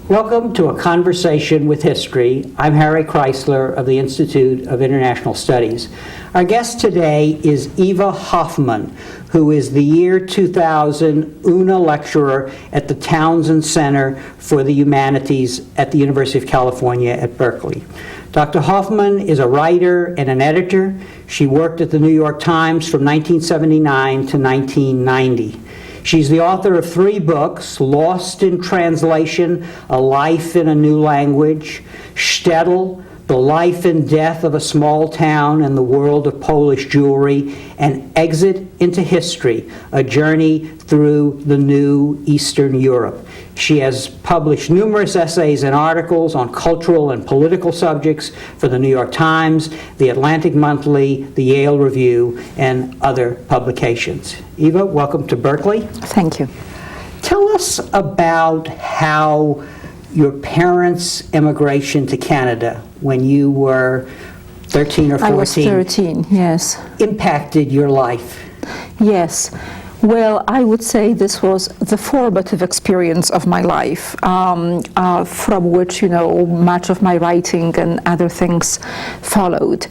Welcome to A Conversation with History. I'm Harry Kreisler of the Institute of International Studies. Our guest today is Eva Hoffman, who is the year 2000 Una Lecturer at the Townsend Center for the Humanities at the University of California at Berkeley. Dr. Hoffman is a writer and an editor. She worked at the New York Times from 1979 to 1990. She's the author of 3 books: Lost in Translation, A Life in a New Language; Shtetl, The Life and Death of a Small Town and the World of Polish Jewry; and Exit into History, A Journey Through the New Eastern Europe. She has published numerous essays and articles on cultural and political subjects for the New York Times, the Atlantic Monthly, the Yale Review, and other publications. Eva, welcome to Berkeley. Thank you. Tell us about how your parents' immigration to Canada when you were 13 or 14 I was 13, yes. impacted your life. Yes. Well, I would say this was the formative experience of my life, from which, much of my writing and other things followed.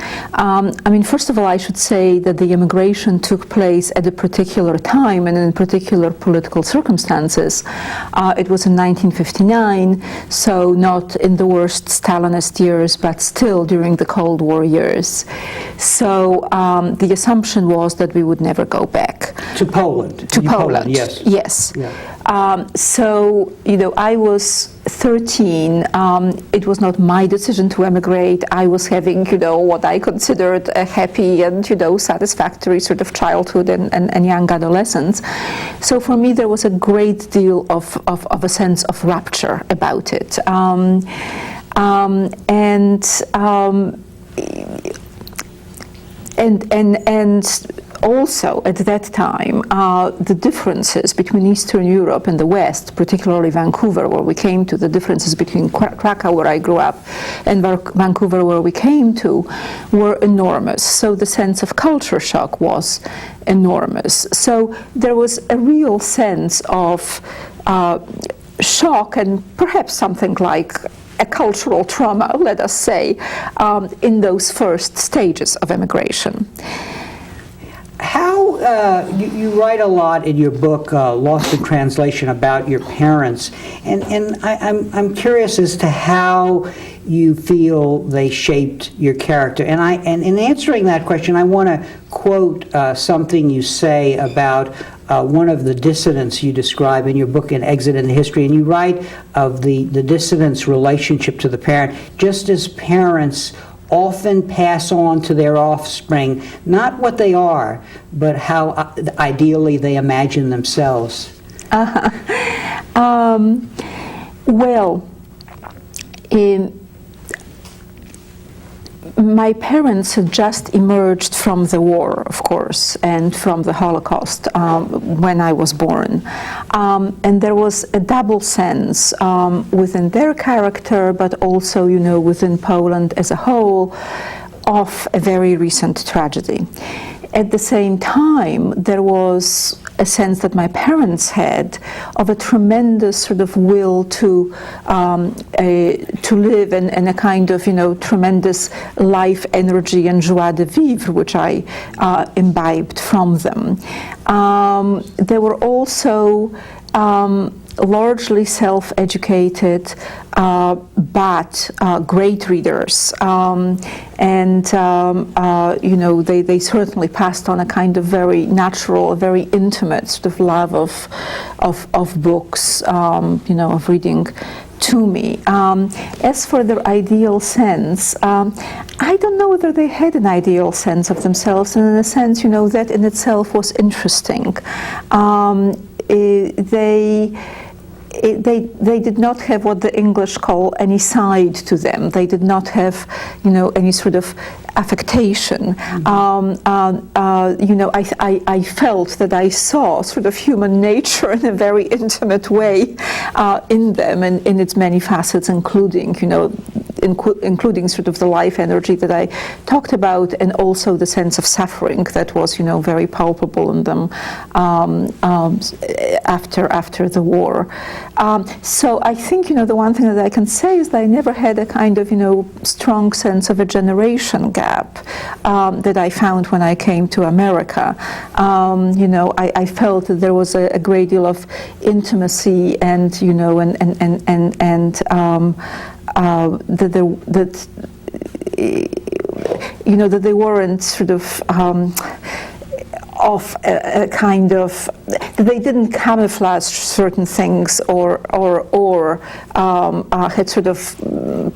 First of all, I should say that the immigration took place at a particular time and in particular political circumstances. It was in 1959, so not in the worst Stalinist years, but still during the Cold War years. So the assumption was that we would never go back. To Poland. To Poland, yes. Yes. Yeah. So, I was 13. It was not my decision to emigrate. I was having, what I considered a happy and, satisfactory sort of childhood and young adolescence. So for me, there was a great deal of a sense of rapture about it. And also at that time, the differences between Eastern Europe and the West, particularly Vancouver, where we came to, the differences between Krakow, where I grew up, and Vancouver, where we came to, were enormous. So the sense of culture shock was enormous. So there was a real sense of shock and perhaps something like a cultural trauma, let us say, in those first stages of immigration. How, you write a lot in your book, Lost in Translation, about your parents, and I'm curious as to how you feel they shaped your character. And in answering that question, I want to quote something you say about one of the dissidents you describe in your book, in Exit into History, and you write of the dissident's relationship to the parent, just as parents often pass on to their offspring not what they are, but how ideally they imagine themselves. My parents had just emerged from the war, of course, and from the Holocaust when I was born. And there was a double sense within their character, but also, within Poland as a whole, of a very recent tragedy. At the same time, there was a sense that my parents had of a tremendous sort of will to live and a kind of, tremendous life energy and joie de vivre, which I imbibed from them. They were also largely self-educated, but great readers, they certainly passed on a kind of very natural, very intimate sort of love of books, of reading to me. As for their ideal sense, I don't know whether they had an ideal sense of themselves, and in a sense, that in itself was interesting. They did not have what the English call any side to them. They did not have, any sort of affectation. I felt that I saw sort of human nature in a very intimate way in them and in its many facets, including, including sort of the life energy that I talked about, and also the sense of suffering that was, very palpable in them after the war. So I think, the one thing that I can say is that I never had a kind of, strong sense of a generation gap that I found when I came to America. I felt that there was a great deal of intimacy and, that they weren't sort of a kind of, they didn't camouflage certain things or had sort of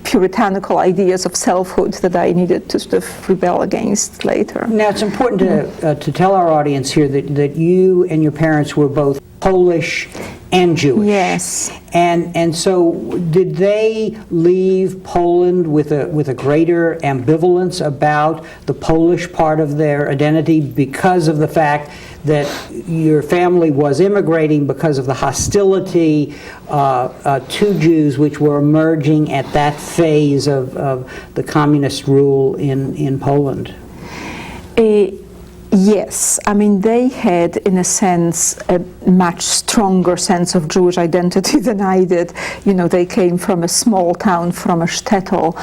puritanical ideas of selfhood that I needed to sort of rebel against later. Now, it's important to tell our audience here that you and your parents were both Polish and Jewish. Yes. And so did they leave Poland with a greater ambivalence about the Polish part of their identity because of the fact that your family was immigrating because of the hostility to Jews, which were emerging at that phase of the communist rule in Poland? Yes, I mean, they had, in a sense, a much stronger sense of Jewish identity than I did. They came from a small town, from a shtetl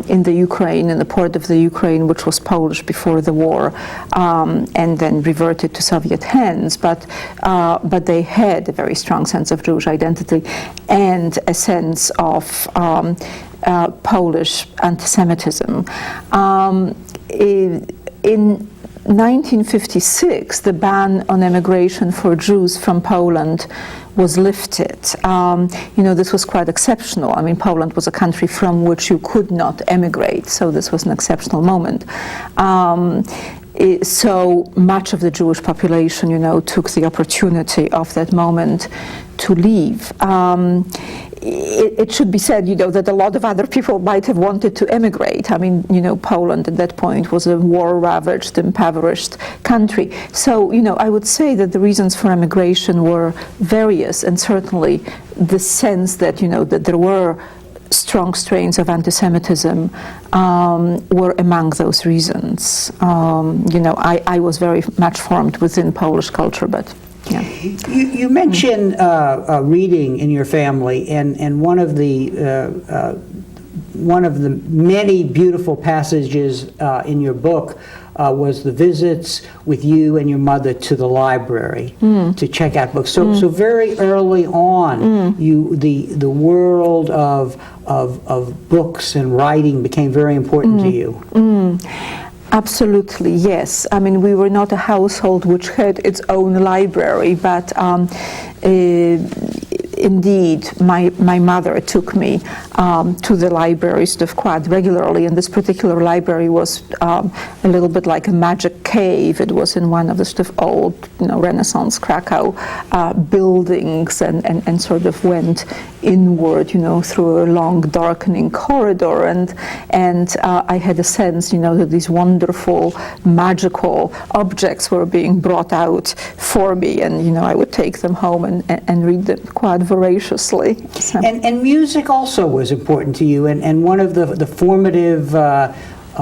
in the Ukraine, in the port of the Ukraine, which was Polish before the war, and then reverted to Soviet hands. But they had a very strong sense of Jewish identity and a sense of Polish anti-Semitism. In 1956, the ban on immigration for Jews from Poland was lifted. This was quite exceptional. I mean, Poland was a country from which you could not emigrate, so this was an exceptional moment. So much of the Jewish population, took the opportunity of that moment to leave. It should be said, that a lot of other people might have wanted to emigrate. I mean, Poland at that point was a war-ravaged, impoverished country. So, I would say that the reasons for emigration were various, and certainly the sense that, that there were strong strains of anti-Semitism were among those reasons. I was very much formed within Polish culture, but yeah. You mentioned reading in your family, and one of the many beautiful passages in your book was the visits with you and your mother to the library to check out books. So very early on, the world of books and writing became very important to you. Absolutely, yes. I mean, we were not a household which had its own library, but indeed, my mother took me to the library sort of quite regularly, and this particular library was a little bit like a magic cave. It was in one of the sort of old, Renaissance Krakow buildings, and sort of went inward, through a long, darkening corridor, and I had a sense, that these wonderful, magical objects were being brought out for me, and I would take them home and read them quite voraciously. So. And music also was important to you, and one of the formative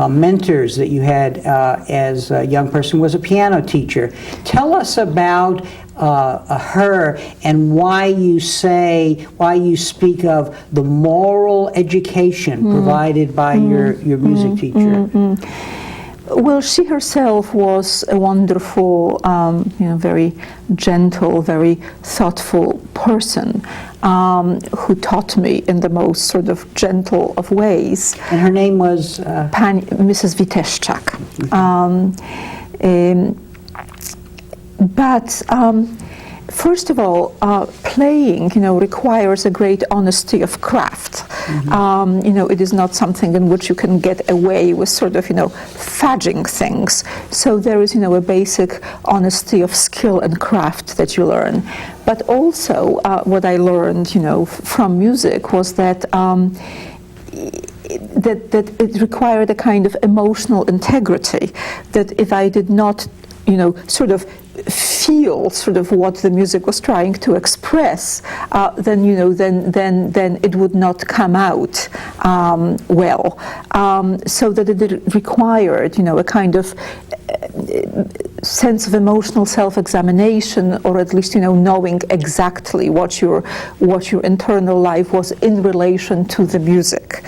mentors that you had as a young person was a piano teacher. Tell us about her and why you speak of the moral education provided by your music teacher. Well, she herself was a wonderful, very gentle, very thoughtful person who taught me in the most sort of gentle of ways. And her name was? Mrs. Witeszczak. But first of all, playing, requires a great honesty of craft. It is not something in which you can get away with sort of, fudging things. So there is, a basic honesty of skill and craft that you learn. But also, what I learned, from music was that that it required a kind of emotional integrity. That if I did not, sort of feel sort of what the music was trying to express, then it would not come out well. So that it required, a kind of sense of emotional self-examination, or at least knowing exactly what your internal life was in relation to the music.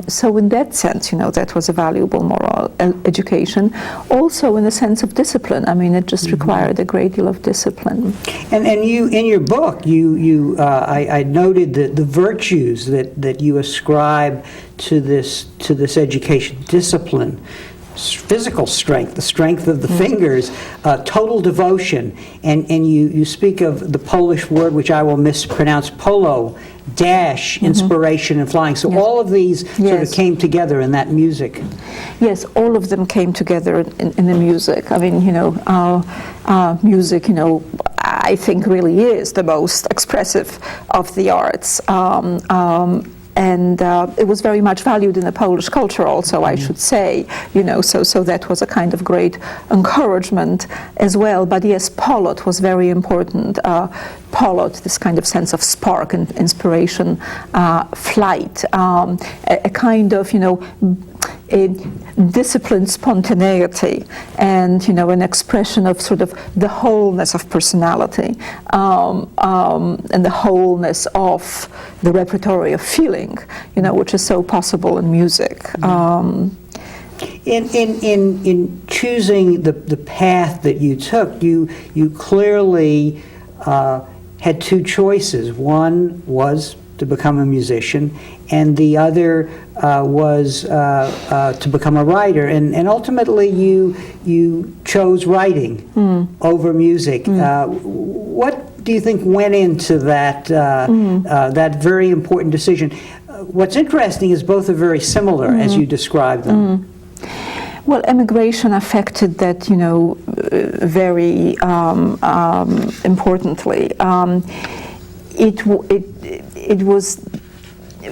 So in that sense, that was a valuable moral education. Also in the sense of discipline. I mean, it just required a great deal of discipline. And you, in your book, I noted the virtues that you ascribe to this education: discipline, physical strength, the strength of the fingers, total devotion, and you speak of the Polish word, which I will mispronounce, polo, dash, inspiration, and flying. So all of these sort of came together in that music. Yes, all of them came together in the music. I mean, music, I think really is the most expressive of the arts. And it was very much valued in the Polish culture also, I should say, so that was a kind of great encouragement as well. But yes, polot was very important. Polot, this kind of sense of spark and inspiration, flight, a kind of, a disciplined spontaneity, and an expression of sort of the wholeness of personality, and the wholeness of the repertory of feeling, which is so possible in music. In choosing the path that you took, you clearly had two choices. One was to become a musician, and the other was to become a writer. And ultimately, you chose writing over music. What do you think went into that that very important decision? What's interesting is both are very similar as you describe them. Well, immigration affected that, very importantly. It was,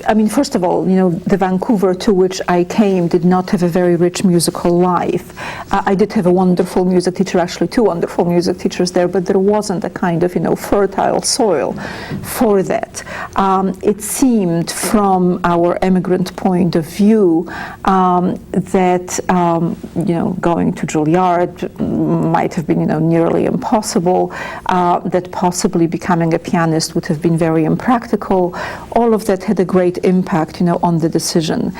I mean, first of all, the Vancouver to which I came did not have a very rich musical life. I did have a wonderful music teacher, actually two wonderful music teachers there, but there wasn't a kind of, fertile soil for that. It seemed from our immigrant point of view that, going to Juilliard might have been, nearly impossible, that possibly becoming a pianist would have been very impractical. All of that had a great impact, on the decision.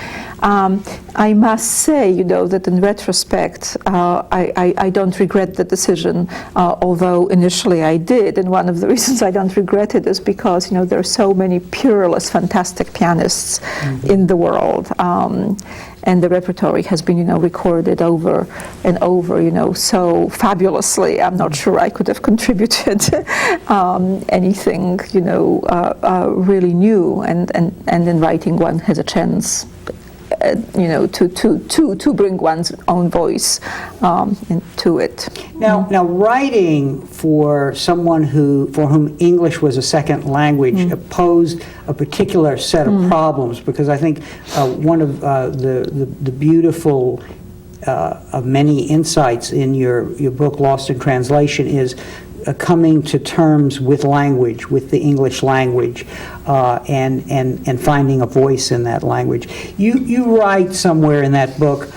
I must say, that in retrospect, I don't regret the decision, although initially I did. And one of the reasons I don't regret it is because, there are so many peerless, fantastic pianists in the world. And the repertory has been, recorded over and over, so fabulously. I'm not sure I could have contributed anything, really new. And in writing, one has a chance, to bring one's own voice into it. Now, writing for someone for whom English was a second language posed a particular set of problems, because I think one of the beautiful of many insights in your book, Lost in Translation, is coming to terms with language, with the English language, and finding a voice in that language. You write somewhere in that book,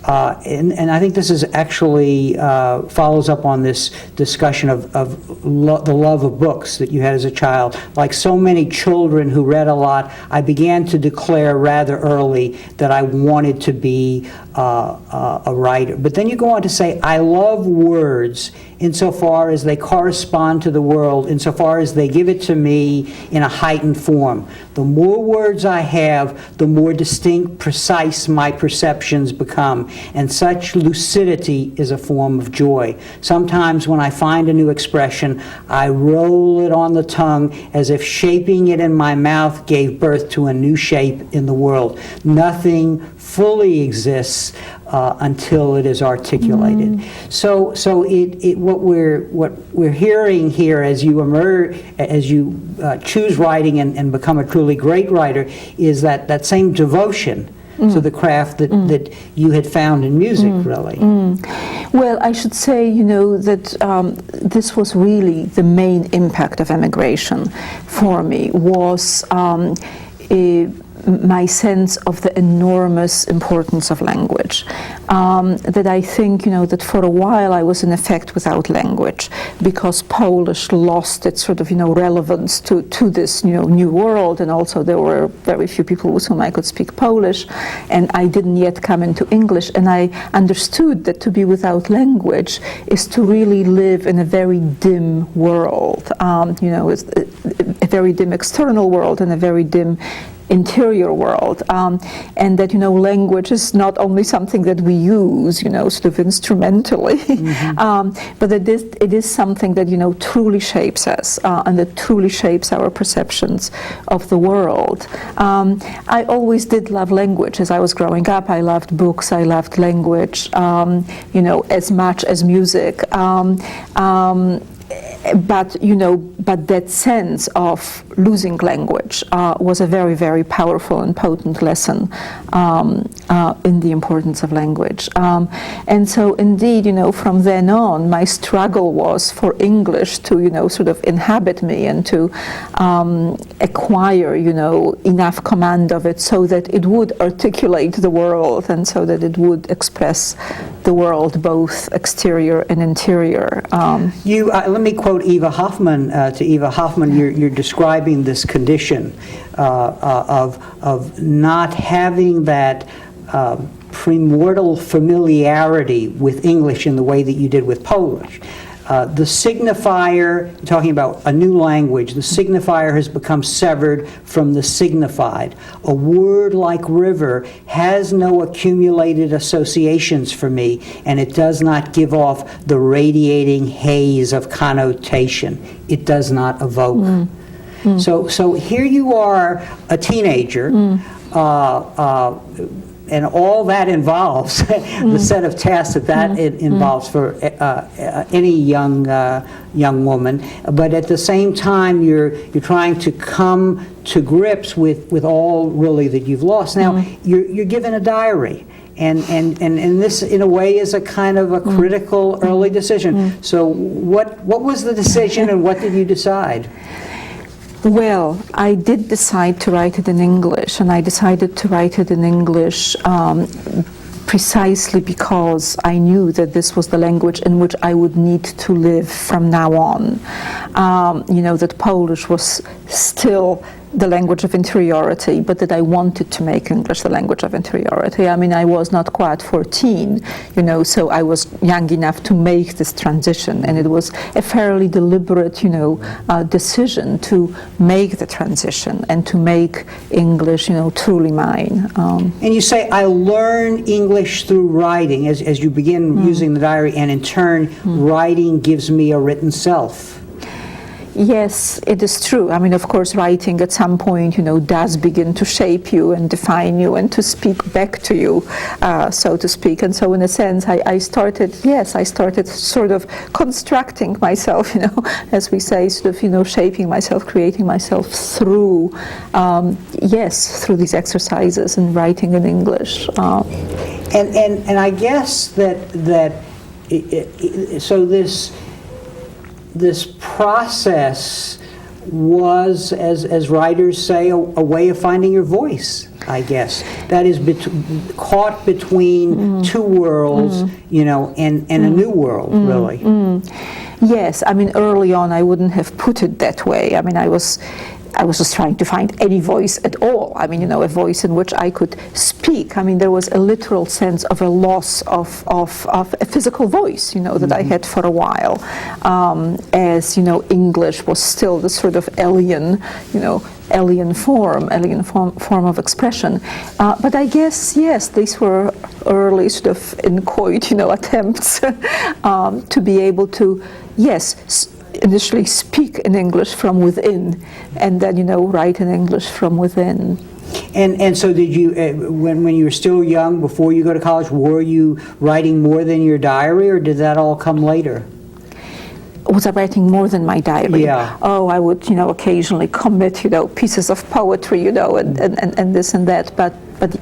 and I think this is actually follows up on this discussion of the love of books that you had as a child. Like so many children who read a lot, I began to declare rather early that I wanted to be a writer. But then you go on to say, I love words insofar as they correspond to the world, insofar as they give it to me in a heightened form. The more words I have, the more distinct, precise my perceptions become, and such lucidity is a form of joy. Sometimes when I find a new expression, I roll it on the tongue as if shaping it in my mouth gave birth to a new shape in the world. Nothing fully exists until it is articulated. So what we're hearing here as you emerge, as you choose writing and become a truly great writer, is that same devotion So the craft that you had found in music, really. Well, I should say, that this was really the main impact of emigration for me, was my sense of the enormous importance of language. That I think, that for a while I was in effect without language, because Polish lost its sort of, relevance to this, new world, and also there were very few people with whom I could speak Polish, and I didn't yet come into English, and I understood that to be without language is to really live in a very dim world, it's a very dim external world and a very dim interior world, and that language is not only something that we use sort of instrumentally, but that it is something that truly shapes us, and that truly shapes our perceptions of the world. I always did love language. As I was growing up, I loved books, I loved language, as much as music. But that sense of losing language was a very, very powerful and potent lesson in the importance of language. And so, indeed, from then on, my struggle was for English to, sort of inhabit me and to acquire, enough command of it so that it would articulate the world and so that it would express the world, both exterior and interior. Let me quote Eva Hoffman. To Eva Hoffman, you're describing this condition of not having that primordial familiarity with English in the way that you did with Polish. The signifier, talking about a new language, the signifier has become severed from the signified. A word like river has no accumulated associations for me, and it does not give off the radiating haze of connotation. It does not evoke. So here you are, a teenager, and all that involves, the set of tasks that involves for any young woman. But at the same time, you're trying to come to grips with all really that you've lost. Now, you're given a diary. And this, in a way, is a kind of a critical early decision. So what was the decision, and what did you decide? Well, I did decide to write it in English, and I decided to write it in English precisely because I knew that this was the language in which I would need to live from now on. That Polish was still the language of interiority, but that I wanted to make English the language of interiority. I mean, I was not quite 14, so I was young enough to make this transition, and it was a fairly deliberate, decision to make the transition and to make English, truly mine. And you say, I learn English through writing, as you begin using the diary, and in turn, writing gives me a written self. Yes, it is true. I mean, of course, writing at some point, does begin to shape you and define you and to speak back to you, so to speak. And so, in a sense, I started sort of constructing myself, as we say, sort of, shaping myself, creating myself through, through these exercises and writing in English. And I guess so this process was, as writers say, a way of finding your voice, I guess. That is caught between two worlds, and a new world, really. Yes, I mean, early on I wouldn't have put it that way. I mean, I was just trying to find any voice at all. I mean, a voice in which I could speak. I mean, there was a literal sense of a loss of a physical voice, that I had for a while, as English was still the sort of alien form of expression. But I guess, yes, these were early sort of inchoate, attempts to be able to, initially speak in English from within, and then write in English from within. And so did you, when you were still young, before you go to college, were you writing more than your diary, or did that all come later? was I writing more than my diary? Yeah. Oh, I would, occasionally commit, pieces of poetry, and this and that, but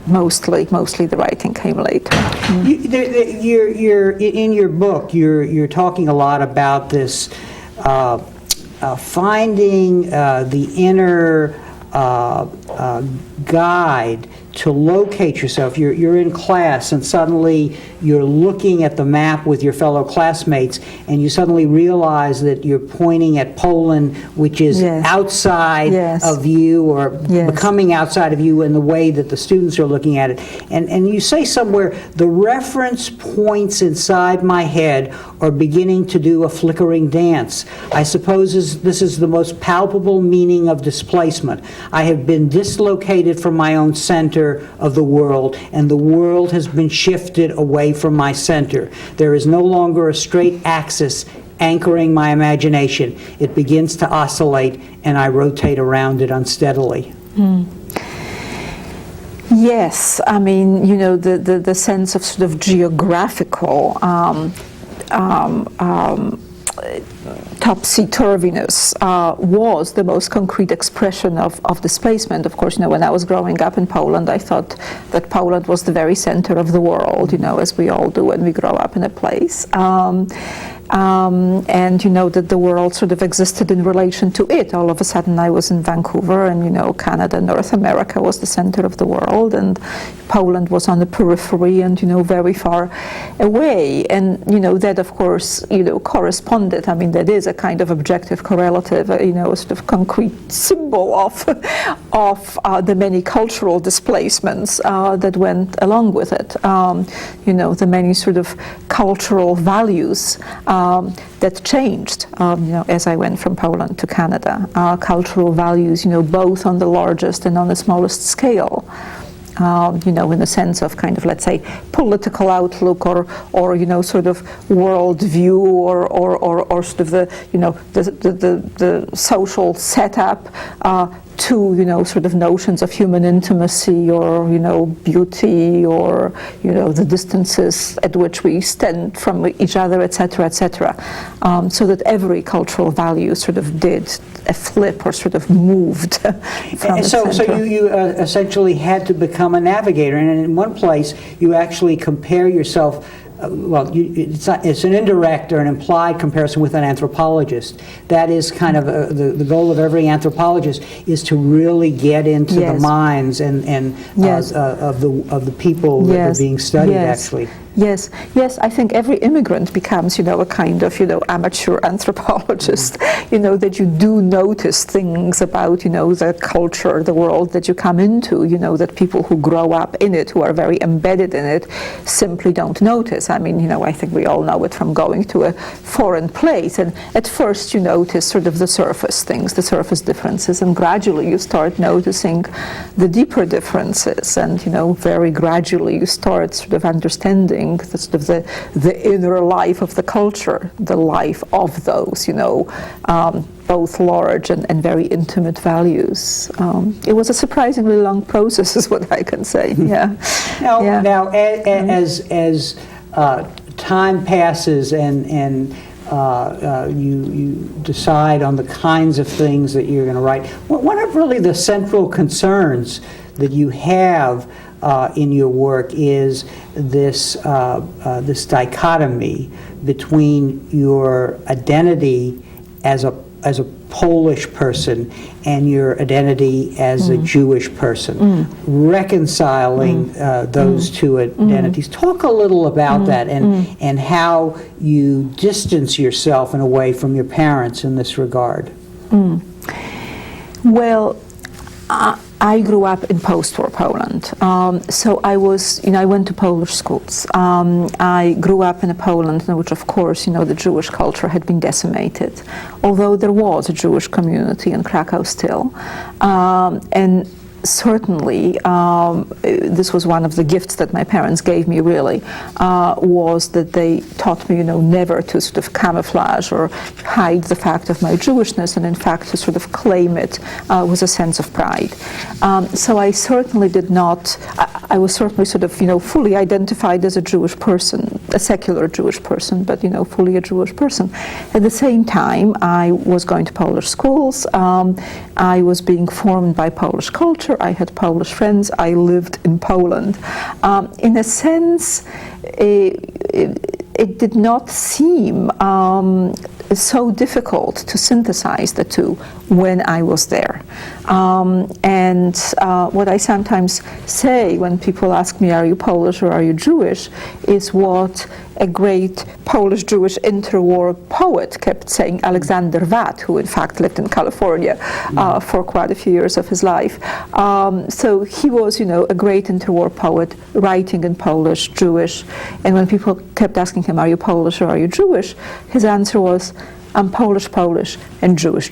mostly the writing came later. You're in your book, you're talking a lot about this finding the inner guide to locate yourself. You're in class and suddenly you're looking at the map with your fellow classmates and you suddenly realize that you're pointing at Poland, which is outside of you, or becoming outside of you in the way that the students are looking at it. And you say somewhere, the reference points inside my head are beginning to do a flickering dance. I suppose this is the most palpable meaning of displacement. I have been dislocated from my own center of the world, and the world has been shifted away from my center. There is no longer a straight axis anchoring my imagination. It begins to oscillate, and I rotate around it unsteadily. Yes, I mean, the sense of sort of geographical topsy-turviness was the most concrete expression of displacement. Of course, when I was growing up in Poland, I thought that Poland was the very center of the world, as we all do when we grow up in a place. And that the world sort of existed in relation to it. All of a sudden I was in Vancouver, and Canada, North America was the center of the world, and Poland was on the periphery and very far away. And that of course corresponded. I mean, that is a kind of objective correlative, a sort of concrete symbol of the many cultural displacements that went along with it. The many sort of cultural values that changed, as I went from Poland to Canada. Cultural values, both on the largest and on the smallest scale. In the sense of kind of, let's say, political outlook or sort of worldview or sort of the social setup to sort of notions of human intimacy or beauty or the distances at which we stand from each other, etc., etc. So that every cultural value sort of did a flip or sort of moved from the center. So you essentially had to become a navigator, and in one place you actually compare yourself. It's an indirect or an implied comparison with an anthropologist. That is kind of the goal of every anthropologist, is to really get into the minds and of the people that are being studied, actually. Yes, I think every immigrant becomes, a kind of, amateur anthropologist, that you do notice things about, the culture, the world that you come into, that people who grow up in it, who are very embedded in it, simply don't notice. I mean, I think we all know it from going to a foreign place, and at first you notice sort of the surface things, the surface differences, and gradually you start noticing the deeper differences, and, very gradually you start sort of understanding the sort of the inner life of the culture, the life of those, both large and very intimate values. It was a surprisingly long process, is what I can say. Yeah. Now, as time passes and you decide on the kinds of things that you're going to write, one of really the central concerns that you have in your work is this dichotomy between your identity as a Polish person and your identity as a Jewish person, reconciling those two identities. Talk a little about that and how you distance yourself in a way from your parents in this regard. Well, I grew up in post-war Poland, so I went to Polish schools. I grew up in a Poland in which, of course, the Jewish culture had been decimated, although there was a Jewish community in Krakow still. And certainly, this was one of the gifts that my parents gave me, really, was that they taught me, never to sort of camouflage or hide the fact of my Jewishness, and in fact to sort of claim it with a sense of pride. So I certainly did not, I was certainly sort of, fully identified as a Jewish person, a secular Jewish person, but, fully a Jewish person. At the same time, I was going to Polish schools. I was being formed by Polish culture. I had Polish friends. I lived in Poland. In a sense, it did not seem so difficult to synthesize the two when I was there. And what I sometimes say when people ask me, are you Polish or are you Jewish, is what a great Polish-Jewish interwar poet kept saying, Alexander Watt, who in fact lived in California for quite a few years of his life. So he was, a great interwar poet, writing in Polish, Jewish, and when people kept asking him, are you Polish or are you Jewish, his answer was, I'm Polish, and Jewish.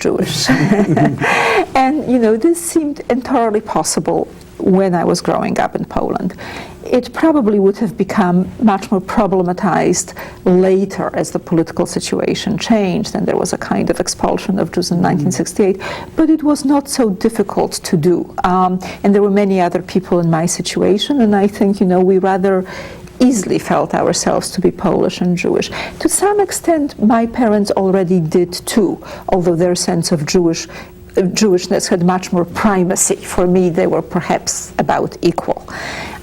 And, this seemed entirely possible when I was growing up in Poland. It probably would have become much more problematized later as the political situation changed, and there was a kind of expulsion of Jews in 1968, but it was not so difficult to do. And there were many other people in my situation, and I think, we rather easily felt ourselves to be Polish and Jewish. To some extent, my parents already did too, although their sense of Jewishness had much more primacy. For me, they were perhaps about equal.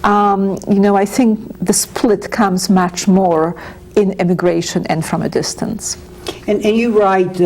I think the split comes much more in immigration and from a distance. And you write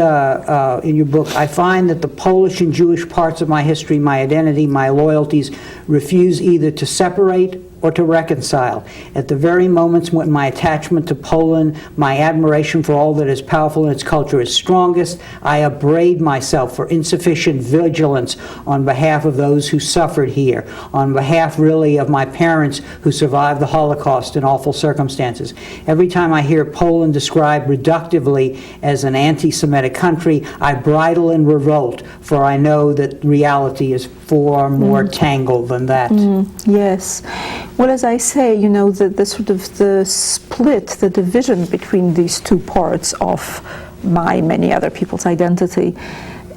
in your book, I find that the Polish and Jewish parts of my history, my identity, my loyalties, refuse either to separate or to reconcile. At the very moments when my attachment to Poland, my admiration for all that is powerful in its culture is strongest, I upbraid myself for insufficient vigilance on behalf of those who suffered here, on behalf really of my parents who survived the Holocaust in awful circumstances. Every time I hear Poland described reductively as an anti-Semitic country, I bridle in revolt, for I know that reality is far more tangled than that. Yes. Well, as I say, the sort of the split, the division between these two parts of my many other people's identity,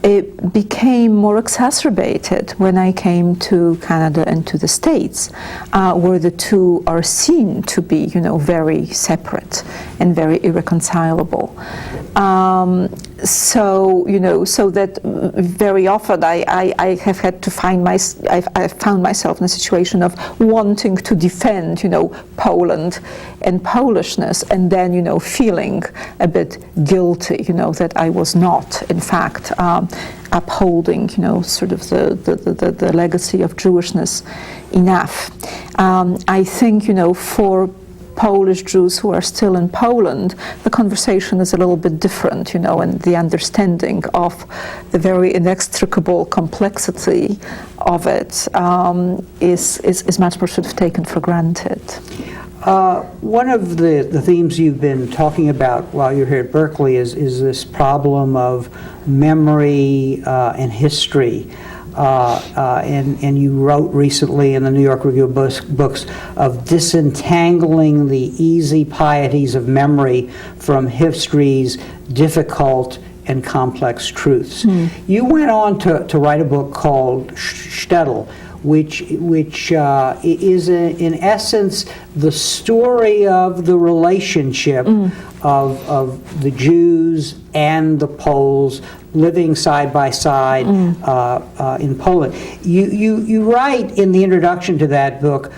it became more exacerbated when I came to Canada and to the States, where the two are seen to be, very separate and very irreconcilable. So that very often I have had to I've found myself in a situation of wanting to defend, Poland and Polishness, and then, feeling a bit guilty, that I was not, in fact, upholding, sort of the legacy of Jewishness enough. I think, for Polish Jews who are still in Poland, the conversation is a little bit different, and the understanding of the very inextricable complexity of it is much more sort of taken for granted. One of the themes you've been talking about while you're here at Berkeley is this problem of memory and history. And you wrote recently in the New York Review of Books of disentangling the easy pieties of memory from history's difficult and complex truths. You went on to write a book called Shtetl, which is in essence the story of the relationship of the Jews and the Poles living side by side in Poland. You write in the introduction to that book,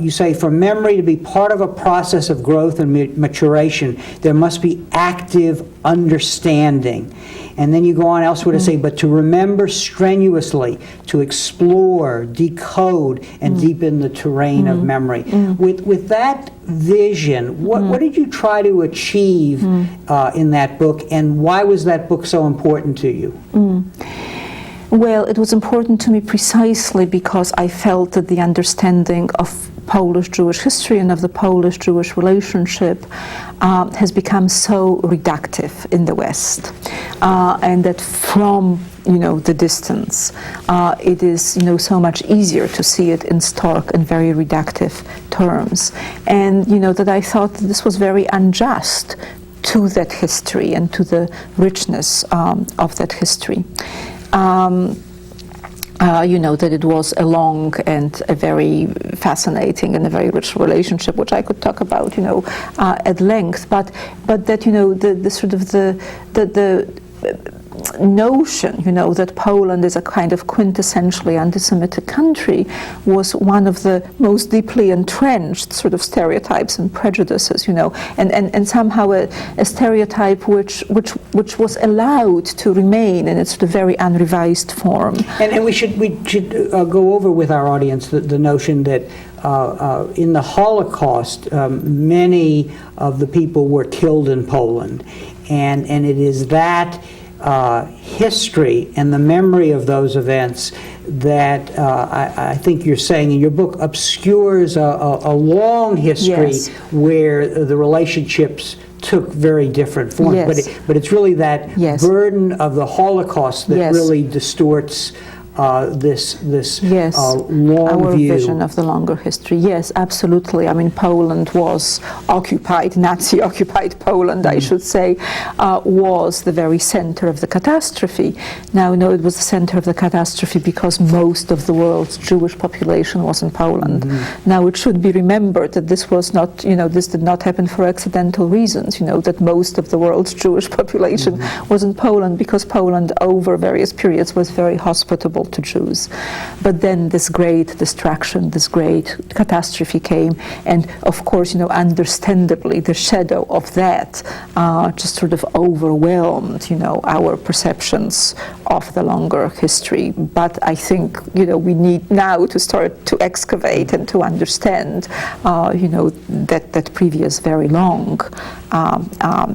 you say, for memory to be part of a process of growth and maturation, there must be active understanding. And then you go on elsewhere to say, but to remember strenuously, to explore, decode, and deepen the terrain of memory. With that vision, what did you try to achieve in that book, and why was that book so important to you? Well, it was important to me precisely because I felt that the understanding of Polish-Jewish history and of the Polish-Jewish relationship has become so reductive in the West, and that from the distance, it is so much easier to see it in stark and very reductive terms, and that I thought that this was very unjust to that history and to the richness of that history. That it was a long and a very fascinating and a very rich relationship, which I could talk about, at length. But that the sort of the notion, that Poland is a kind of quintessentially anti-Semitic country was one of the most deeply entrenched sort of stereotypes and prejudices, and somehow a stereotype which was allowed to remain in its sort of very unrevised form. And we should go over with our audience the notion that in the Holocaust, many of the people were killed in Poland, and it is that history and the memory of those events that I think you're saying in your book obscures a long history Yes. where the relationships took very different forms. Yes. But it's really that Yes. burden of the Holocaust that Yes. really distorts this Yes, long our view. vision of the longer history. Yes, absolutely. I mean, Poland was occupied, Nazi-occupied Poland, I should say, was the very center of the catastrophe. Now, no, it was the center of the catastrophe because most of the world's Jewish population was in Poland. Now, it should be remembered that this was not, this did not happen for accidental reasons, that most of the world's Jewish population was in Poland because Poland, over various periods, was very hospitable to Jews. But then this great distraction, this great catastrophe came, and of course, understandably, the shadow of that just sort of overwhelmed, our perceptions of the longer history. But I think, we need now to start to excavate and to understand, that previous very long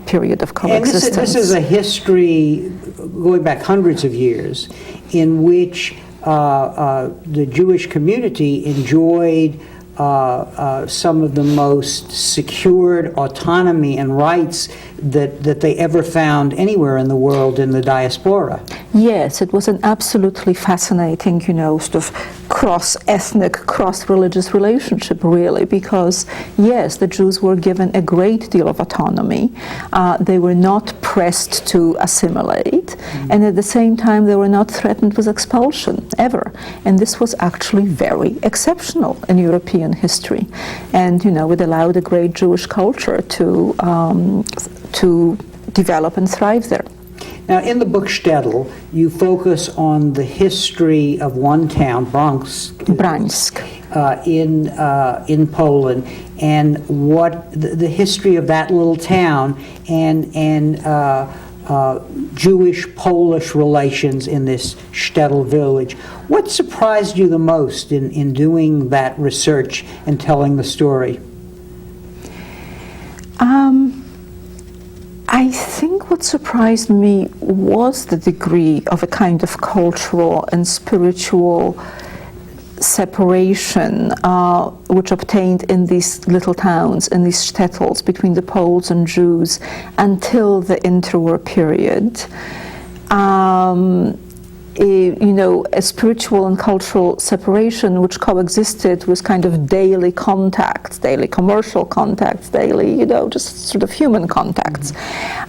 period of coexistence. And this is a history going back hundreds of years in which the Jewish community enjoyed some of the most secured autonomy and rights that they ever found anywhere in the world in the diaspora. Yes, it was an absolutely fascinating, sort of cross-ethnic, cross-religious relationship, really, because, yes, the Jews were given a great deal of autonomy. They were not pressed to assimilate, and at the same time, they were not threatened with expulsion, ever. And this was actually very exceptional in European history. And, it allowed a great Jewish culture to develop and thrive there. Now, in the book Shtetl, you focus on the history of one town, Gdańsk. In Poland, and what the history of that little town and Jewish-Polish relations in this Shtetl village. What surprised you the most in doing that research and telling the story? I think what surprised me was the degree of a kind of cultural and spiritual separation which obtained in these little towns, in these shtetls between the Poles and Jews until the interwar period. A spiritual and cultural separation which coexisted with kind of daily contacts, daily commercial contacts, daily, just sort of human contacts.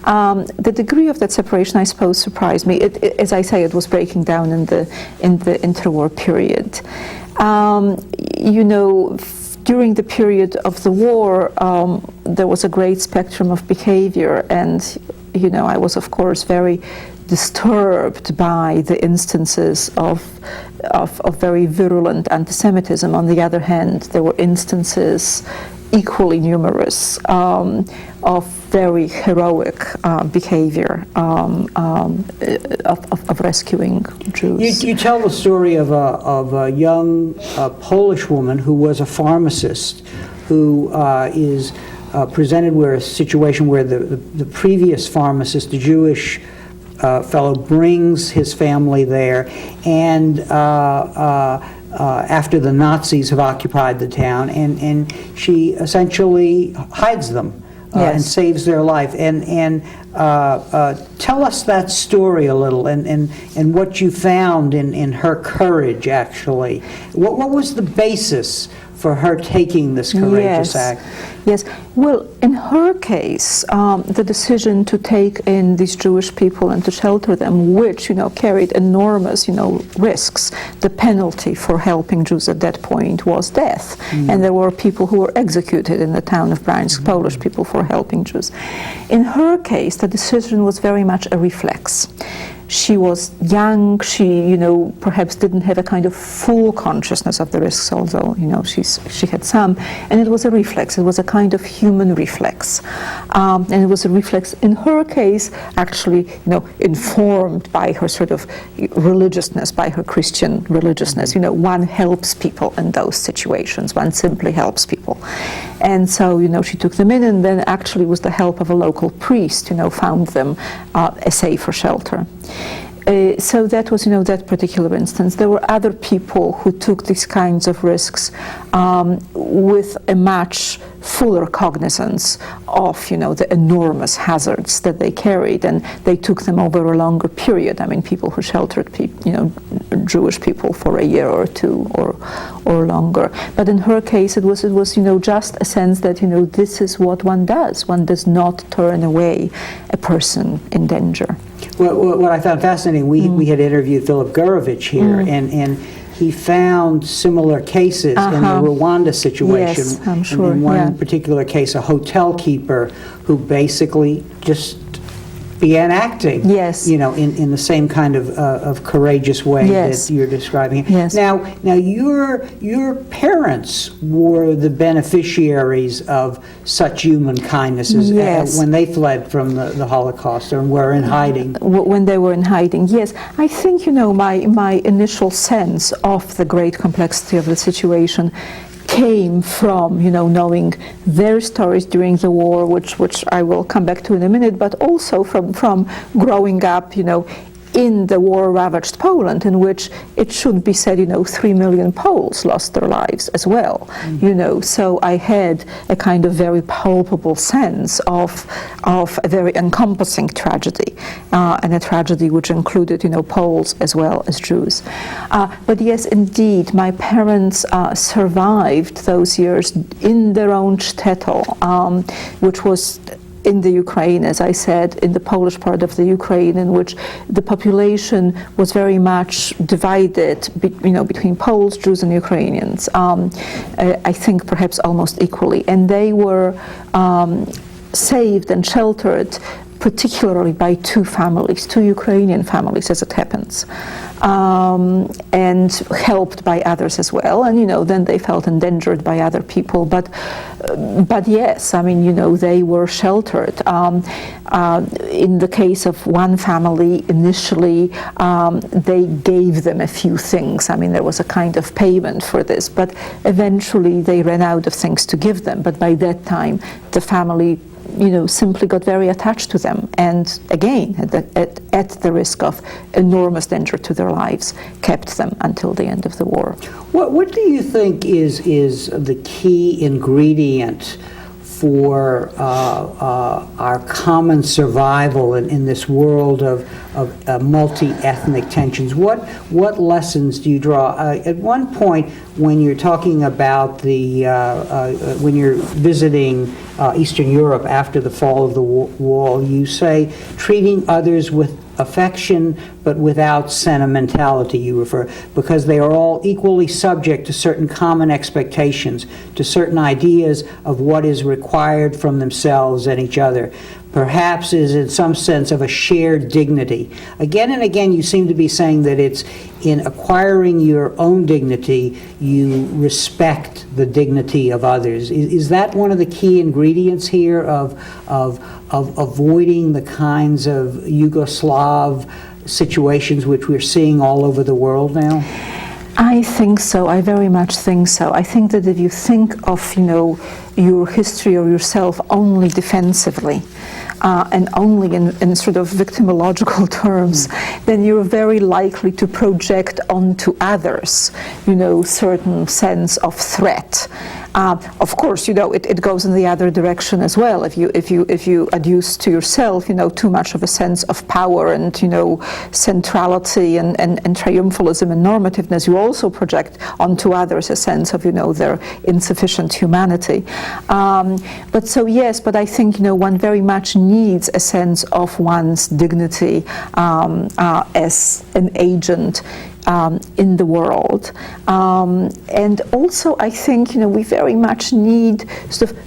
The degree of that separation, I suppose, surprised me. As I say, it was breaking down in the interwar period. During the period of the war, there was a great spectrum of behavior, and I was, of course, very disturbed by the instances of very virulent anti-Semitism. On the other hand, there were instances equally numerous of very heroic behavior of rescuing Jews. You tell the story of a young Polish woman who was a pharmacist who is presented with a situation where the previous pharmacist, the Jewish fellow, brings his family there, and after the Nazis have occupied the town, and she essentially hides them and saves their life. And tell us that story a little, and what you found in her courage, actually. What was the basis for her taking this courageous act? Yes. Well, in her case, the decision to take in these Jewish people and to shelter them, which, carried enormous, risks. The penalty for helping Jews at that point was death. And there were people who were executed in the town of Bryansk, Polish people, for helping Jews. In her case, the decision was very much a reflex. She was young, she, perhaps didn't have a kind of full consciousness of the risks, although, she had some, and it was a reflex. It was a kind of human reflex. And it was a reflex, in her case, actually, informed by her sort of religiousness, by her Christian religiousness. One helps people in those situations. One simply helps people. And so, she took them in, and then actually with the help of a local priest, found them a safer shelter. So that was, that particular instance. There were other people who took these kinds of risks with a much fuller cognizance of, the enormous hazards that they carried, and they took them over a longer period. I mean, people who sheltered, Jewish people for a year or two or longer. But in her case, it was, just a sense that, this is what one does. One does not turn away a person in danger. Well, what I found fascinating, we had interviewed Philip Gurovich here, and he found similar cases in the Rwanda situation. Yes, I'm sure. In one particular case, a hotel keeper who basically just began acting, in the same kind of courageous way that you're describing. Yes. Now your parents were the beneficiaries of such human kindnesses when they fled from the Holocaust or were in hiding. When they were in hiding, yes. I think, my initial sense of the great complexity of the situation came from, knowing their stories during the war, which I will come back to in a minute, but also from growing up, in the war-ravaged Poland, in which it should be said, 3 million Poles lost their lives as well. So I had a kind of very palpable sense of a very encompassing tragedy, and a tragedy which included, Poles as well as Jews. But yes, indeed, my parents survived those years in their own shtetl, which was in the Ukraine, as I said, in the Polish part of the Ukraine, in which the population was very much divided, between Poles, Jews, and Ukrainians. I think perhaps almost equally, and they were saved and sheltered, particularly by two Ukrainian families, as it happens, and helped by others as well. And then they felt endangered by other people. But yes, I mean, they were sheltered. In the case of one family, initially, they gave them a few things. I mean, there was a kind of payment for this, but eventually they ran out of things to give them. But by that time, the family simply got very attached to them, and again, at the risk of enormous danger to their lives, kept them until the end of the war. What do you think is the key ingredient for our common survival in this world of multi-ethnic tensions? What lessons do you draw? At one point, when you're talking about when you're visiting Eastern Europe after the fall of the wall, you say treating others with affection but without sentimentality, you refer, because they are all equally subject to certain common expectations, to certain ideas of what is required from themselves and each other. Perhaps is in some sense of a shared dignity. Again and again, you seem to be saying that it's in acquiring your own dignity, you respect the dignity of others. Is that one of the key ingredients here of avoiding the kinds of Yugoslav situations which we're seeing all over the world now? I think so. I very much think so. I think that if you think of, your history or yourself only defensively, and only in sort of victimological terms, then you're very likely to project onto others, certain sense of threat. Of course, it goes in the other direction as well. If you adduce to yourself, too much of a sense of power and centrality and triumphalism and normativeness, you also project onto others a sense of their insufficient humanity. But I think one very much needs a sense of one's dignity as an agent in the world. And also I think we very much need sort of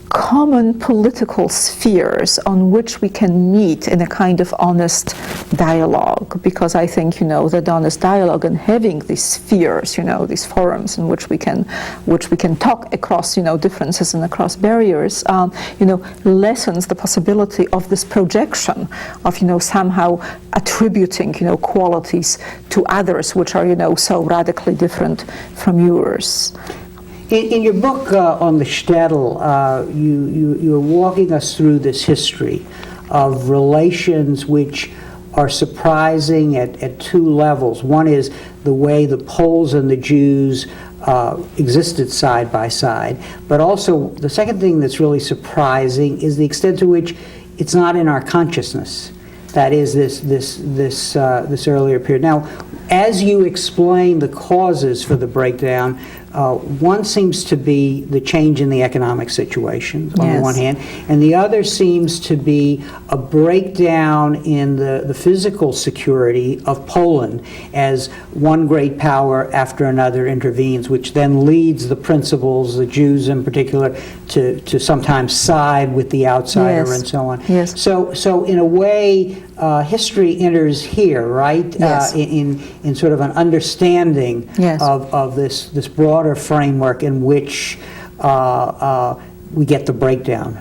common political spheres on which we can meet in a kind of honest dialogue, because I think that honest dialogue and having these spheres, these forums in which we can talk across differences and across barriers, lessens the possibility of this projection of somehow attributing qualities to others which are so radically different from yours. In your book on the shtetl, you're walking us through this history of relations which are surprising at two levels. One is the way the Poles and the Jews existed side by side, but also the second thing that's really surprising is the extent to which it's not in our consciousness. That is this earlier period. Now, as you explain the causes for the breakdown, one seems to be the change in the economic situation on the one hand, and the other seems to be a breakdown in the physical security of Poland as one great power after another intervenes, which then leads the principles, the Jews in particular, to sometimes side with the outsider and so on. Yes. So in a way, history enters here, right? Yes. In sort of an understanding of this broader framework in which we get the breakdown.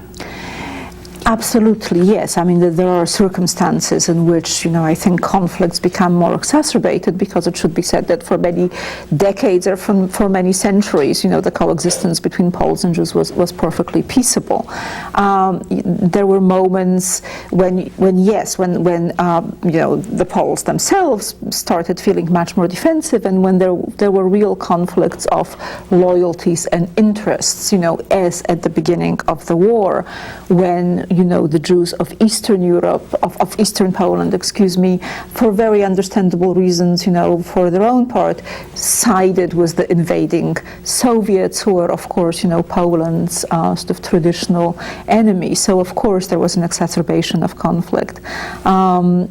Absolutely, yes. I mean, there are circumstances in which, I think conflicts become more exacerbated, because it should be said that for many decades or for many centuries, the coexistence between Poles and Jews was perfectly peaceable. There were moments when the Poles themselves started feeling much more defensive, and when there were real conflicts of loyalties and interests, as at the beginning of the war, when the Jews of Eastern Europe, of Eastern Poland, for very understandable reasons, for their own part, sided with the invading Soviets, who were, of course, Poland's sort of traditional enemy. So, of course, there was an exacerbation of conflict. And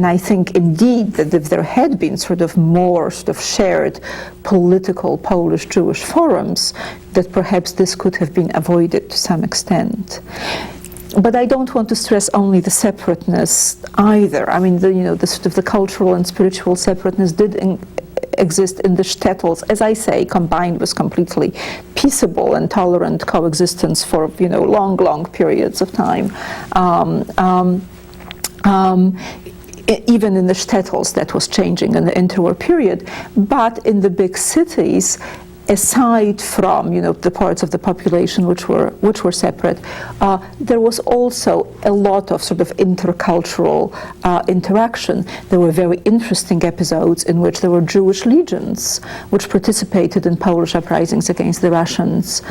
I think, indeed, that if there had been sort of more sort of shared political Polish-Jewish forums, that perhaps this could have been avoided to some extent. But I don't want to stress only the separateness either. I mean, the sort of the cultural and spiritual separateness did exist in the shtetls, as I say, combined with completely peaceable and tolerant coexistence for long periods of time. Even in the shtetls, that was changing in the interwar period. But in the big cities, aside from the parts of the population which were separate, there was also a lot of sort of intercultural interaction. There were very interesting episodes in which there were Jewish legions which participated in Polish uprisings against the Russians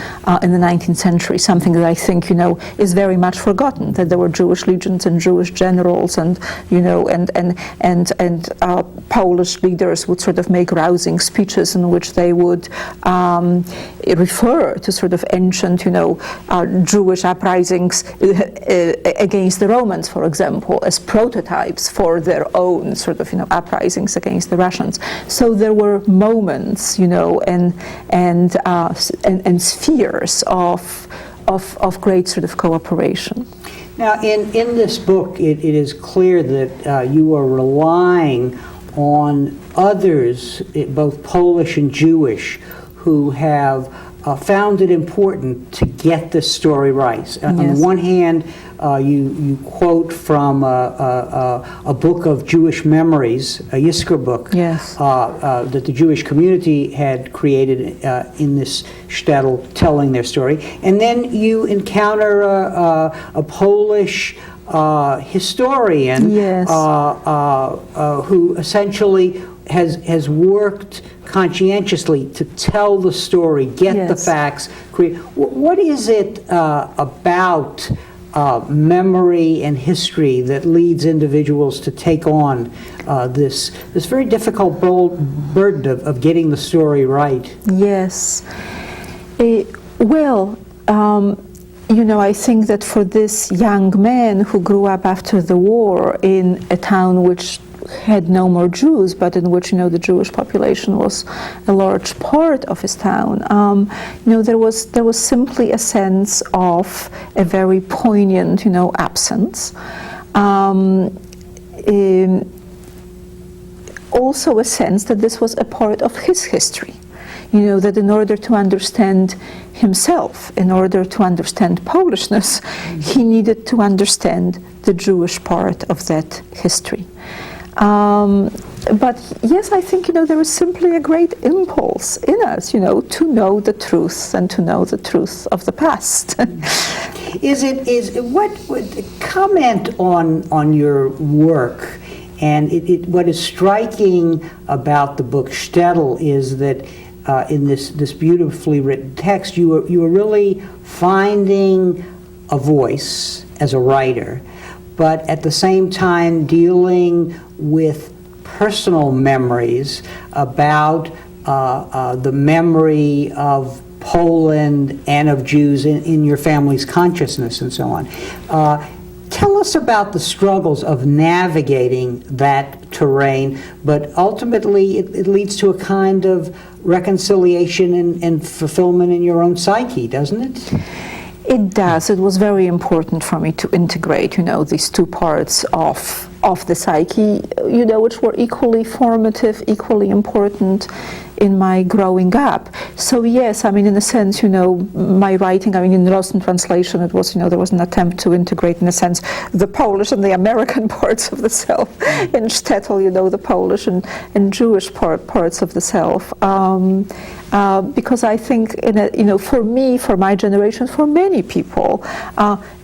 in the 19th century. Something that I think is very much forgotten. That there were Jewish legions and Jewish generals, and Polish leaders would sort of make rousing speeches in which they would refer to sort of ancient, Jewish uprisings against the Romans, for example, as prototypes for their own sort of, uprisings against the Russians. So there were moments, and spheres of great sort of cooperation. Now, in this book, it is clear that you are relying on others, both Polish and Jewish, who have found it important to get this story right. On the one hand, you quote from a book of Jewish memories, a Yizkor book, that the Jewish community had created in this shtetl, telling their story. And then you encounter a Polish historian who essentially has worked conscientiously to tell the story, get the facts. What is it about memory and history that leads individuals to take on this very difficult burden of getting the story right? Yes. I think that for this young man who grew up after the war in a town which had no more Jews, but in which the Jewish population was a large part of his town. There was simply a sense of a very poignant, absence. Also a sense that this was a part of his history. That in order to understand himself, in order to understand Polishness, he needed to understand the Jewish part of that history. But yes, I think there is simply a great impulse in us, to know the truth and to know the truth of the past. What comment on your work? And what is striking about the book Shtetl is that in this beautifully written text, you are really finding a voice as a writer, but at the same time dealing with personal memories about the memory of Poland and of Jews in your family's consciousness and so on. Tell us about the struggles of navigating that terrain, but ultimately it leads to a kind of reconciliation and fulfillment in your own psyche, doesn't it? It does. It was very important for me to integrate, these two parts of the psyche, which were equally formative, equally important in my growing up. So yes, in a sense, my writing, in the Lost in Translation, it was, there was an attempt to integrate, in a sense, the Polish and the American parts of the self. In Shtetl, the Polish and Jewish parts of the self. Because I think, for me, for my generation, for many people,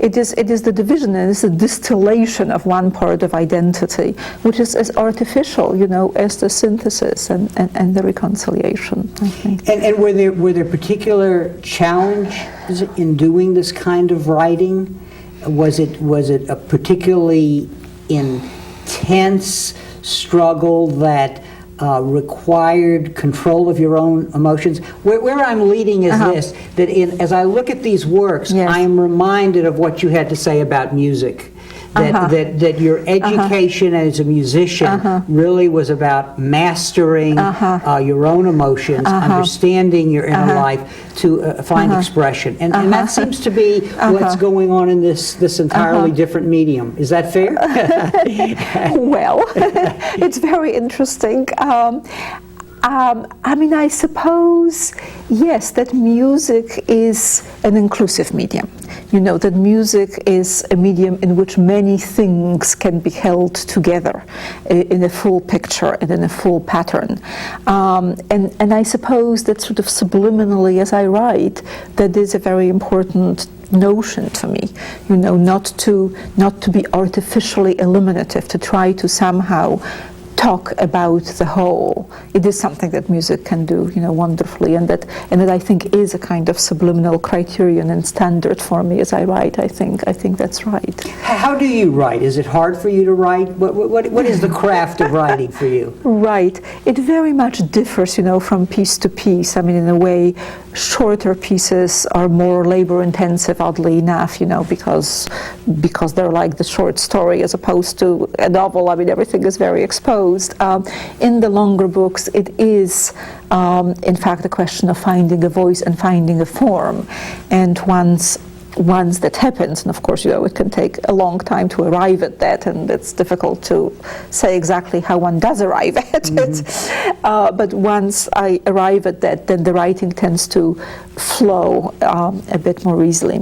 it is the division and it's the distillation of one part of identity, which is as artificial, as the synthesis and the reconciliation, I think. And were there particular challenges in doing this kind of writing? Was it a particularly intense struggle that required control of your own emotions? Where I'm leading is this, that as I look at these works, I am reminded of what you had to say about music. That your education as a musician really was about mastering your own emotions, understanding your inner life to find expression. And that seems to be what's going on in this entirely different medium. Is that fair? Well, it's very interesting. I suppose, yes, that music is an inclusive medium. That music is a medium in which many things can be held together in a full picture and in a full pattern. And I suppose that sort of subliminally as I write, that is a very important notion to me, not to be artificially eliminative, to try to somehow talk about the whole. It is something that music can do, wonderfully, and that I think is a kind of subliminal criterion and standard for me as I write. I think that's right. How do you write? Is it hard for you to write? What is the craft of writing for you? Right. It very much differs, from piece to piece. In a way, shorter pieces are more labor-intensive, oddly enough, because they're like the short story as opposed to a novel. Everything is very exposed. In the longer books, it is, in fact, a question of finding a voice and finding a form. And once once that happens, and of course, it can take a long time to arrive at that, and it's difficult to say exactly how one does arrive at it. But once I arrive at that, then the writing tends to flow a bit more easily.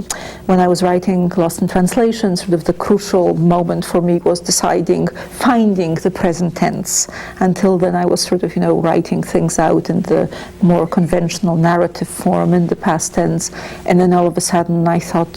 When I was writing Lost in Translation, sort of the crucial moment for me was finding the present tense. Until then, I was sort of, writing things out in the more conventional narrative form in the past tense, and then all of a sudden I thought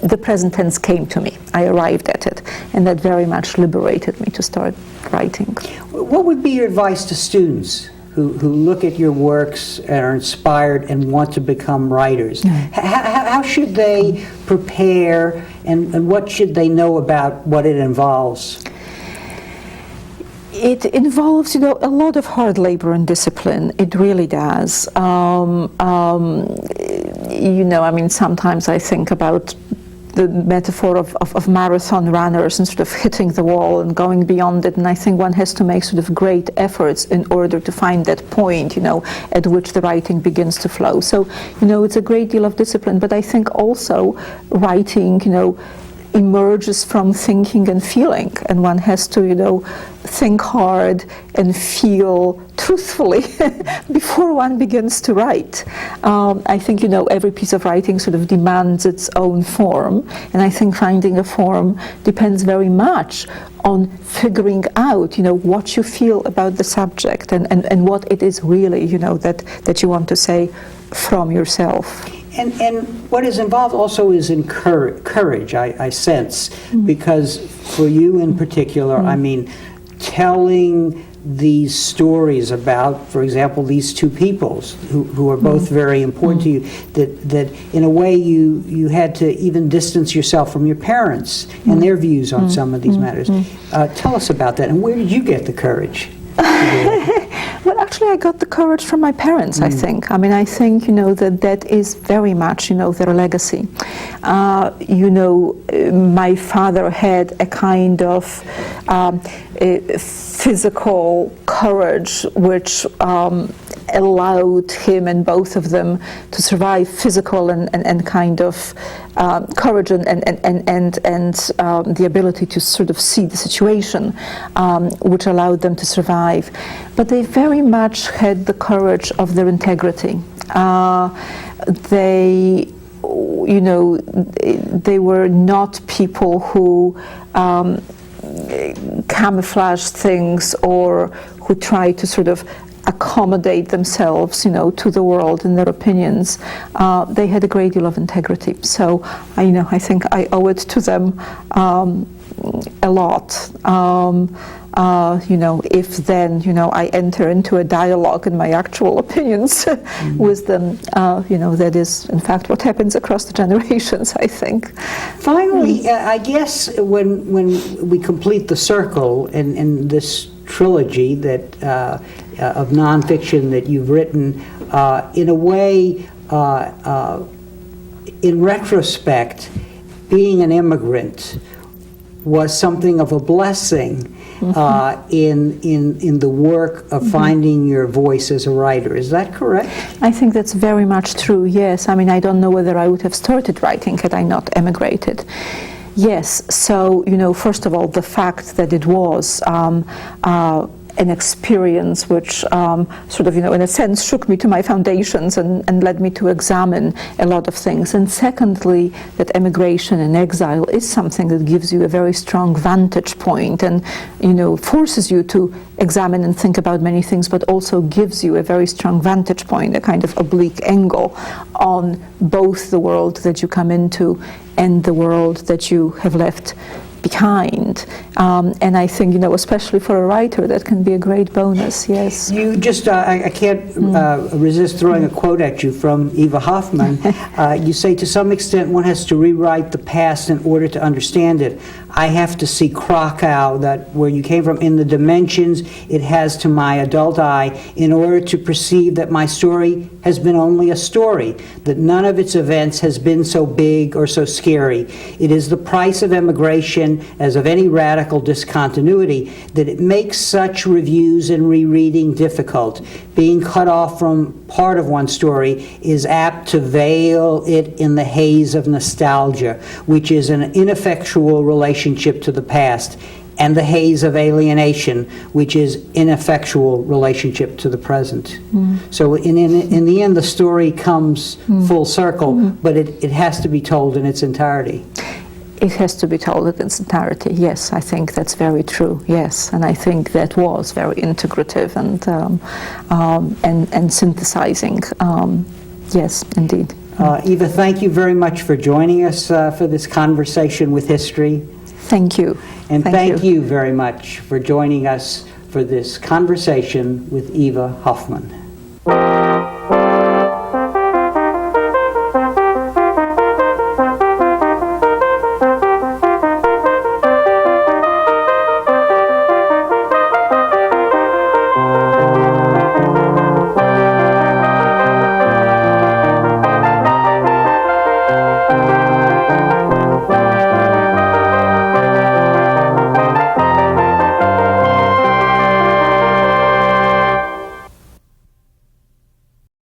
the present tense came to me. I arrived at it, and that very much liberated me to start writing. What would be your advice to students who look at your works and are inspired and want to become writers? How should they prepare, and what should they know about what it involves? It involves, a lot of hard labor and discipline. It really does. Sometimes I think about the metaphor of marathon runners and sort of hitting the wall and going beyond it. And I think one has to make sort of great efforts in order to find that point, at which the writing begins to flow. So, it's a great deal of discipline. But I think also writing, emerges from thinking and feeling, and one has to, think hard and feel truthfully before one begins to write. I think, every piece of writing sort of demands its own form, and I think finding a form depends very much on figuring out, what you feel about the subject and what it is really, that you want to say from yourself. And what is involved also is in courage, I sense, because for you in particular, telling these stories about, for example, these two peoples who are both very important to you, that in a way you had to even distance yourself from your parents and their views on some of these matters. Tell us about that, and where did you get the courage? Well, actually, I got the courage from my parents, I think. I think, that is very much, their legacy. My father had a kind of physical courage which allowed him and both of them to survive physical and kind of courage and the ability to sort of see the situation, which allowed them to survive. But they very much had the courage of their integrity. They were not people who camouflage things or who try to sort of accommodate themselves, to the world and their opinions. They had a great deal of integrity. So, I think I owe it to them a lot. If then, I enter into a dialogue in my actual opinions with them, that is, in fact, what happens across the generations, I think. Finally, I guess when we complete the circle in this trilogy that of nonfiction that you've written, in a way, in retrospect, being an immigrant was something of a blessing in the work of finding your voice as a writer. Is that correct? I think that's very much true, yes. I don't know whether I would have started writing had I not emigrated. Yes, so, first of all, the fact that it was an experience which sort of, in a sense, shook me to my foundations and led me to examine a lot of things. And secondly, that emigration and exile is something that gives you a very strong vantage point and, forces you to examine and think about many things, but also gives you a very strong vantage point, a kind of oblique angle on both the world that you come into and the world that you have left behind. And I think, especially for a writer, that can be a great bonus, yes. You just, I can't resist throwing a quote at you from Eva Hoffman. You say, to some extent, one has to rewrite the past in order to understand it. I have to see Krakow, that where you came from, in the dimensions it has to my adult eye, in order to perceive that my story has been only a story, that none of its events has been so big or so scary. It is the price of emigration impression, as of any radical discontinuity, that it makes such reviews and rereading difficult. Being cut off from part of one story is apt to veil it in the haze of nostalgia, which is an ineffectual relationship to the past, and the haze of alienation, which is ineffectual relationship to the present. So in the end, the story comes full circle, but it has to be told in its entirety. It has to be told in its entirety. Yes, I think that's very true. Yes, and I think that was very integrative and synthesizing. Yes, indeed. Eva, thank you very much for joining us for this conversation with history. Thank you. And thank you very much for joining us for this conversation with Eva Hoffman.